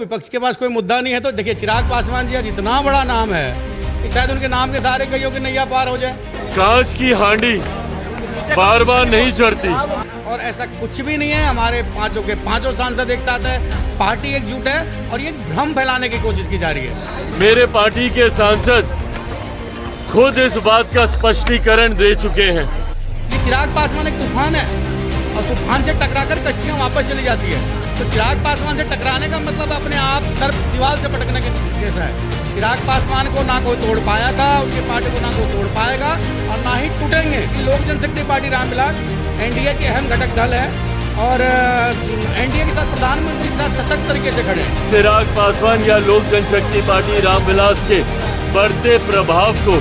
विपक्ष के पास कोई मुद्दा नहीं है तो देखिए चिराग पासवान जी आज इतना बड़ा नाम है कि शायद उनके नाम के सहारे कईयों की नैया पार हो जाए। कांच की हांडी बार बार नहीं चढ़ती और ऐसा कुछ भी नहीं है। हमारे पांचों के पांचों सांसद एक साथ है, पार्टी एकजुट है और ये भ्रम फैलाने की कोशिश की जा रही है। मेरे पार्टी के सांसद खुद इस बात का स्पष्टीकरण दे चुके हैं। ये चिराग पासवान एक तूफान है और तूफान से टकराकर कश्तियां वापस चली जाती है। तो चिराग पासवान से टकराने का मतलब अपने आप सर दीवार से पटकने के जैसा है। चिराग पासवान को ना कोई तोड़ पाया था, उनकी पार्टी को ना कोई तोड़ पाएगा और ना ही टूटेंगे। लोक जनशक्ति पार्टी रामविलास एनडीए के अहम घटक दल है और एनडीए के साथ प्रधानमंत्री के साथ सशक्त तरीके से खड़े हैं। चिराग पासवान या लोक जनशक्ति पार्टी रामविलास के बढ़ते प्रभाव को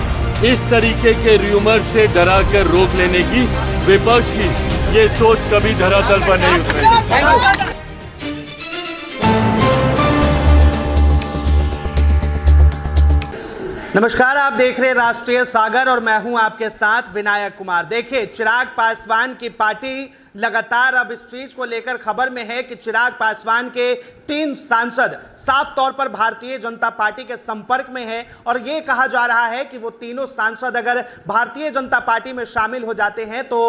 इस तरीके के र्यूमर से डरा कर रोक लेने की विपक्ष की ये सोच कभी धरातल पर नहीं उतरेगी। नमस्कार, आप देख रहे हैं राष्ट्रीय सागर और मैं हूं आपके साथ विनायक कुमार। देखिए, चिराग पासवान की पार्टी लगातार अब इस चीज को लेकर खबर में है कि चिराग पासवान के 3 सांसद साफ तौर पर भारतीय जनता पार्टी के संपर्क में हैं और यह कहा जा रहा है कि वो तीनों सांसद अगर भारतीय जनता पार्टी में शामिल हो जाते हैं तो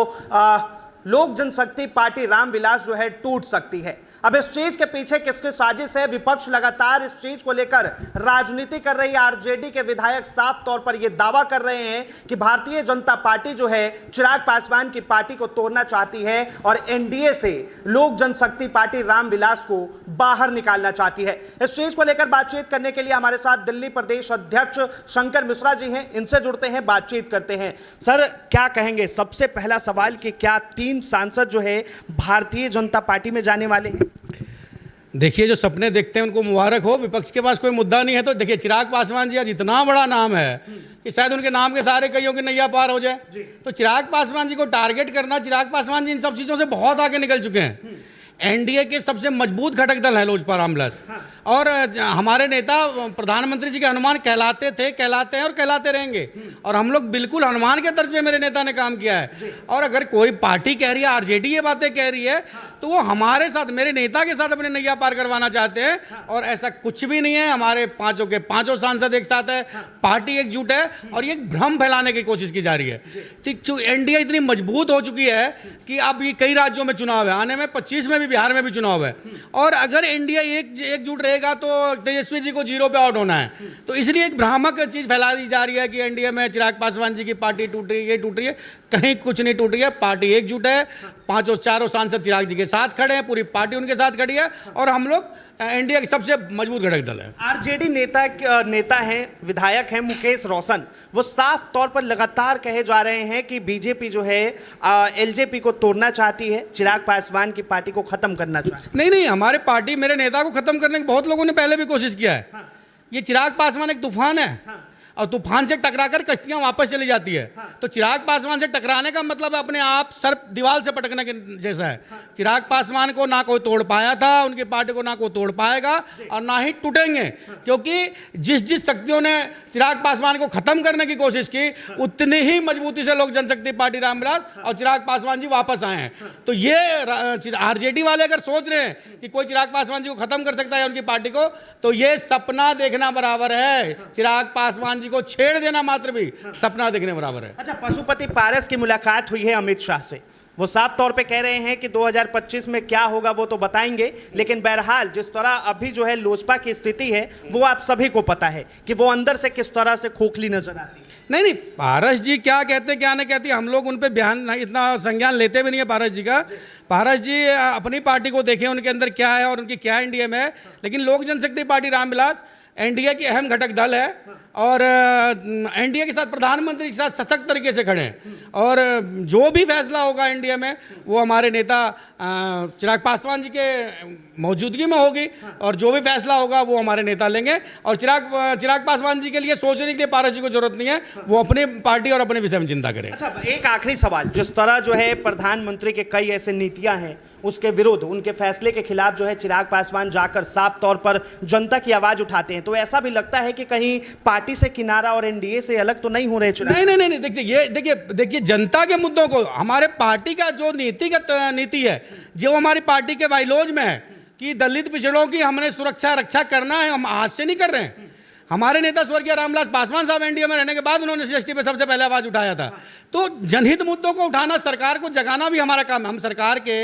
लोक जनशक्ति पार्टी रामविलास जो है टूट सकती है। अब इस चीज के पीछे किसकी साजिश है? विपक्ष लगातार इस चीज को लेकर राजनीति कर रही है। आरजेडी के विधायक साफ तौर पर यह दावा कर रहे हैं कि भारतीय जनता पार्टी जो है चिराग पासवान की पार्टी को तोड़ना चाहती है और एनडीए से लोक जनशक्ति पार्टी रामविलास को बाहर निकालना चाहती है। इस चीज को लेकर बातचीत करने के लिए हमारे साथ दिल्ली प्रदेश अध्यक्ष शंकर मिश्रा जी हैं, इनसे जुड़ते हैं, बातचीत करते हैं। सर, क्या कहेंगे? सबसे पहला सवाल कि क्या 3 सांसद जो है भारतीय जनता पार्टी में जाने वाले हैं? देखिए, जो सपने देखते हैं उनको मुबारक हो। विपक्ष के पास कोई मुद्दा नहीं है तो देखिए चिराग पासवान जी आज इतना बड़ा नाम है कि शायद उनके नाम के सहारे कईयों की नैया पार हो जाए। तो चिराग पासवान जी को टारगेट करना, चिराग पासवान जी इन सब चीज़ों से बहुत आगे निकल चुके हैं। एनडीए के सबसे मजबूत घटक दल है लोजपा रामविलास और हमारे नेता प्रधानमंत्री जी के हनुमान कहलाते थे, कहलाते हैं और कहलाते रहेंगे। और हम लोग बिल्कुल हनुमान के तर्ज पे मेरे नेता ने काम किया है। और अगर कोई पार्टी कह रही है, आरजेडी ये बातें कह रही है, तो वो हमारे साथ, मेरे नेता के साथ अपने नैया पार करवाना चाहते हैं और ऐसा कुछ भी नहीं है। हमारे पांचों के पांचों सांसद एक साथ है, पार्टी एकजुट है और ये भ्रम फैलाने की कोशिश की जा रही है। एनडीए इतनी मजबूत हो चुकी है कि अब ये कई राज्यों में चुनाव है, आने में 25 में भी, बिहार में भी चुनाव है और अगर इंडिया एकजुट रहेगा तो तेजस्वी जी को 0 पे आउट होना है। तो इसलिए एक भ्रामक चीज फैला दी जा रही है कि एनडीए में चिराग पासवान जी की पार्टी टूट रही है, टूट रही है। कहीं कुछ नहीं टूट रही है, पार्टी एकजुट है। पांचों चारों सांसद चिराग जी के साथ खड़े हैं, पूरी पार्टी उनके साथ खड़ी है और हम लोग इंडिया के सबसे मजबूत घटक दल है। आरजेडी नेता हैं, विधायक हैं मुकेश रोशन, वो साफ तौर पर लगातार कहे जा रहे हैं कि बीजेपी जो है एलजेपी को तोड़ना चाहती है, चिराग पासवान की पार्टी को खत्म करना चाहती है। नहीं, हमारे पार्टी, मेरे नेता को खत्म करने की बहुत लोगों ने पहले भी कोशिश किया है। ये चिराग पासवान एक तूफान है और तूफान से टकराकर कश्तियां वापस चली जाती है। तो चिराग पासवान से टकराने का मतलब अपने आप सर दीवार से पटकने के जैसा है। चिराग पासवान को ना कोई तोड़ पाया था, उनकी पार्टी को ना कोई तोड़ पाएगा और ना ही टूटेंगे, क्योंकि जिस शक्तियों ने चिराग पासवान को खत्म करने की कोशिश की उतनी ही मजबूती से लोक जनशक्ति पार्टी रामविलास और चिराग पासवान जी वापस आए हैं। तो ये आरजेडी वाले अगर सोच रहे हैं कि कोई चिराग पासवान जी को खत्म कर सकता है उनकी पार्टी को, तो ये सपना देखना बराबर है। चिराग पासवान जी को छेड़ देना मात्र भी सपना देखने बराबर है। अच्छा, पशुपति पारस की मुलाकात हुई है अमित शाह से, वो साफ तौर पे कह रहे हैं कि 2025 में क्या होगा वो तो बताएंगे, लेकिन बहरहाल जिस तरह अभी जो है लोजपा की स्थिति है वो आप सभी को पता है कि वो अंदर से किस तरह से खोखली नजर आती है। नहीं, पारस जी क्या कहते क्या नहीं कहती, हम लोग उन पे बयान इतना संज्ञान लेते भी नहीं है पारस जी का। पारस जी अपनी पार्टी को देखें, उनके अंदर क्या है और उनकी क्या एनडीए में है। लेकिन लोक जनशक्ति पार्टी रामविलास एनडीए की अहम घटक दल है और एनडीए के साथ प्रधानमंत्री के साथ सशक्त तरीके से खड़े हैं और जो भी फैसला होगा एनडीए में वो हमारे नेता चिराग पासवान जी के मौजूदगी में होगी और जो भी फैसला होगा वो हमारे नेता लेंगे। और चिराग पासवान जी के लिए सोचने के लिए पारस जी को जरूरत नहीं है, वो अपनी पार्टी और अपने विषय में चिंता करें। अच्छा, एक आखिरी सवाल, जिस तरह जो है प्रधानमंत्री के कई ऐसे नीतियां हैं उसके विरुद्ध, उनके फैसले के खिलाफ जो है चिराग पासवान जाकर साफ तौर पर जनता की आवाज उठाते हैं, तो ऐसा भी लगता है कि कहीं पार्टी से किनारा और एनडीए से अलग तो नहीं हो रहे चुनाव? नहीं, देखिए जनता के मुद्दों को, हमारे पार्टी का जो नीति है, जो हमारी पार्टी के बाइलॉज में है कि दलित पिछड़ों की हमने सुरक्षा रक्षा करना है, हम आज से नहीं कर रहे हैं। हमारे नेता स्वर्गीय रामविलास पासवान साहब एनडीए में रहने के बाद उन्होंने एसटी पे सबसे पहले आवाज उठाया था। तो जनहित मुद्दों को उठाना, सरकार को जगाना भी हमारा काम है। हम सरकार के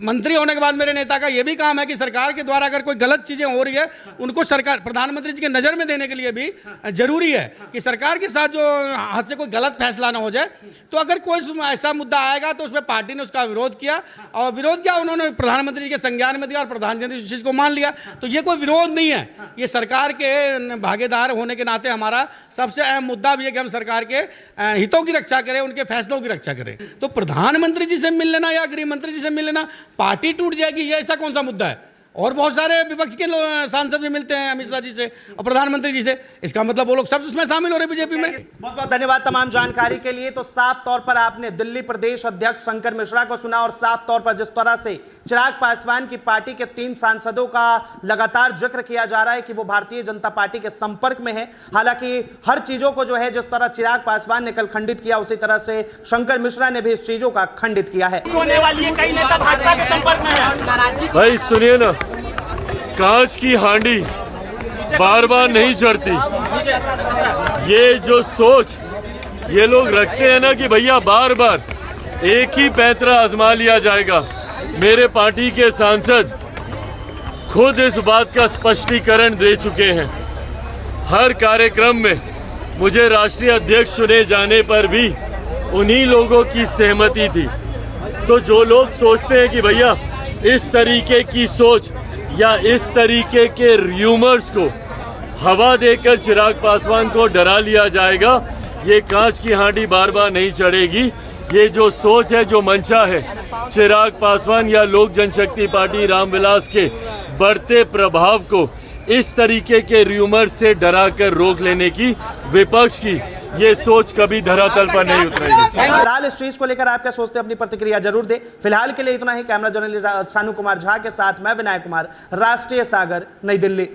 मंत्री होने के बाद मेरे नेता का यह भी काम है कि सरकार के द्वारा अगर कोई गलत चीजें हो रही है उनको सरकार प्रधानमंत्री जी के नजर में देने के लिए भी जरूरी है कि सरकार के साथ जो हाथ से कोई गलत फैसला ना हो जाए। तो अगर कोई ऐसा मुद्दा आएगा तो उसमें पार्टी ने उसका विरोध किया, और विरोध किया उन्होंने प्रधानमंत्री जी के संज्ञान में दिया और प्रधानमंत्री इस चीज को मान लिया। तो ये कोई विरोध नहीं है, ये सरकार के भागीदार होने के नाते हमारा सबसे अहम मुद्दा भी है कि हम सरकार के हितों की रक्षा करें, उनके फैसलों की रक्षा करें। तो प्रधानमंत्री जी से मिल लेना या गृह मंत्री जी से मिल लेना, पार्टी टूट जाएगी, ये ऐसा कौन सा मुद्दा है? और बहुत सारे विपक्ष के सांसद भी मिलते हैं अमित शाह जी से और प्रधानमंत्री जी से, इसका मतलब वो लोग सब उसमें शामिल हो रहे बीजेपी में। बहुत बहुत धन्यवाद तमाम जानकारी के लिए। तो साफ तौर पर आपने दिल्ली प्रदेश अध्यक्ष शंकर मिश्रा को सुना, और साफ तौर पर जिस तरह से चिराग पासवान की पार्टी के 3 सांसदों का लगातार जिक्र किया जा रहा है कि वो भारतीय जनता पार्टी के संपर्क में है। हालांकि हर चीजों को जो है जिस तरह चिराग पासवान ने कल खंडित किया, उसी तरह से शंकर मिश्रा ने भी इस चीजों का खंडित किया है। होने वाली है, कई नेता भाजपा के संपर्क में है। भाई सुनिए ना, कांच की हांडी बार बार नहीं चढ़ती। ये जो सोच ये लोग रखते हैं ना कि भैया बार बार एक ही पैंतरा आजमा लिया जाएगा, मेरे पार्टी के सांसद खुद इस बात का स्पष्टीकरण दे चुके हैं। हर कार्यक्रम में मुझे राष्ट्रीय अध्यक्ष चुने जाने पर भी उन्हीं लोगों की सहमति थी। तो जो लोग सोचते हैं कि भैया इस तरीके की सोच या इस तरीके के र्यूमर्स को हवा देकर चिराग पासवान को डरा लिया जाएगा, ये कांच की हांडी बार बार नहीं चढ़ेगी। ये जो सोच है, जो मंशा है चिराग पासवान या लोक जनशक्ति पार्टी रामविलास के बढ़ते प्रभाव को इस तरीके के र्यूमर से डरा कर रोक लेने की विपक्ष की ये सोच कभी धरातल पर नहीं उतरेगी। फिलहाल इस चीज को लेकर आप क्या सोचते हैं, अपनी प्रतिक्रिया जरूर दें। फिलहाल के लिए इतना ही। कैमरा जर्नलिस्ट सानू कुमार झा के साथ मैं विनायक कुमार, राष्ट्रीय सागर, नई दिल्ली।